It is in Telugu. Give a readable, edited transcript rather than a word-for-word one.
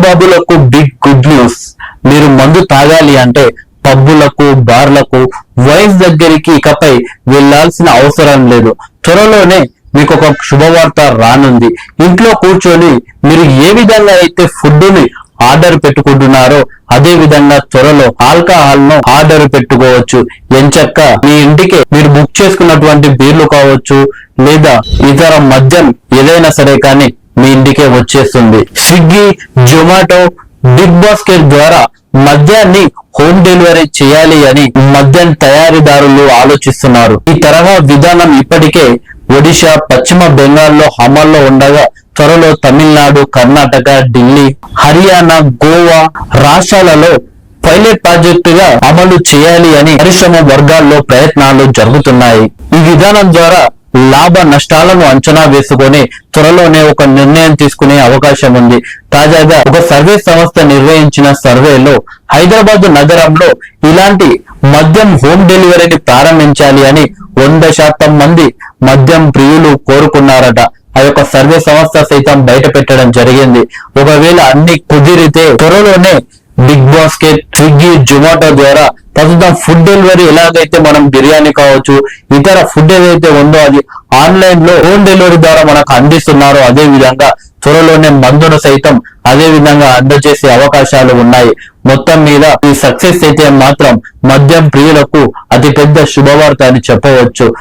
బాబులకు బిగ్ గుడ్ న్యూస్. మీరు మందు తాగాలి అంటే పబ్బులకు, బార్లకు, వైఫ్ దగ్గరికి ఇకపై వెళ్లాల్సిన అవసరం లేదు. త్వరలోనే మీకు ఒక శుభవార్త రానుంది. ఇంట్లో కూర్చొని మీరు ఏ విధంగా అయితే ఫుడ్ ని ఆర్డర్ పెట్టుకుంటున్నారో అదే విధంగా త్వరలో ఆల్కహాల్ ను ఆర్డర్ పెట్టుకోవచ్చు. ఎంచక్క మీ ఇంటికి మీరు బుక్ చేసుకున్నటువంటి బీర్లు కావచ్చు లేదా ఇతర మద్యం ఏదైనా సరే కానీ మీ ఇంటికే వచ్చేస్తుంది. స్విగ్గీ, జొమాటో, బిగ్ బాస్కెట్ ద్వారా మద్యాన్ని హోమ్ డెలివరీ చేయాలి అని మద్యం తయారీదారులు ఆలోచిస్తున్నారు. ఈ తరహా విధానం ఇప్పటికే ఒడిశా, పశ్చిమ బెంగాల్లో అమల్లో ఉండగా త్వరలో తమిళనాడు, కర్ణాటక, ఢిల్లీ, హర్యానా, గోవా రాష్ట్రాలలో పైలట్ ప్రాజెక్టుగా అమలు చేయాలి అని పరిశ్రమ వర్గాల్లో ప్రయత్నాలు జరుగుతున్నాయి. ఈ విధానం ద్వారా లాభ నష్టాలను అంచనా వేసుకొని త్వరలోనే ఒక నిర్ణయం తీసుకునే అవకాశం ఉంది. తాజాగా ఒక సర్వే సంస్థ నిర్వహించిన సర్వేలో హైదరాబాద్ నగరంలో ఇలాంటి మద్యం హోమ్ డెలివరీని ప్రారంభించాలి అని 100% మంది మద్యం ప్రియులు కోరుకున్నారట. ఆ యొక్క సర్వే సంస్థ సైతం బయట పెట్టడం జరిగింది. ఒకవేళ అన్ని కుదిరితే త్వరలోనే బిగ్ బాస్కెట్, స్విగ్గీ, జొమాటో ద్వారా ప్రస్తుతం ఫుడ్ డెలివరీ ఎలాగైతే మనం బిర్యానీ కావచ్చు ఇతర ఫుడ్ ఏదైతే ఉందో అది ఆన్లైన్ లో హోమ్ డెలివరీ ద్వారా మనకు అందిస్తున్నారో అదే విధంగా త్వరలోనే మందును సైతం అదే విధంగా అందజేసే అవకాశాలు ఉన్నాయి. మొత్తం మీద ఈ సక్సెస్ అయితే మాత్రం మద్యం ప్రియులకు అతి పెద్ద శుభవార్త అని చెప్పవచ్చు.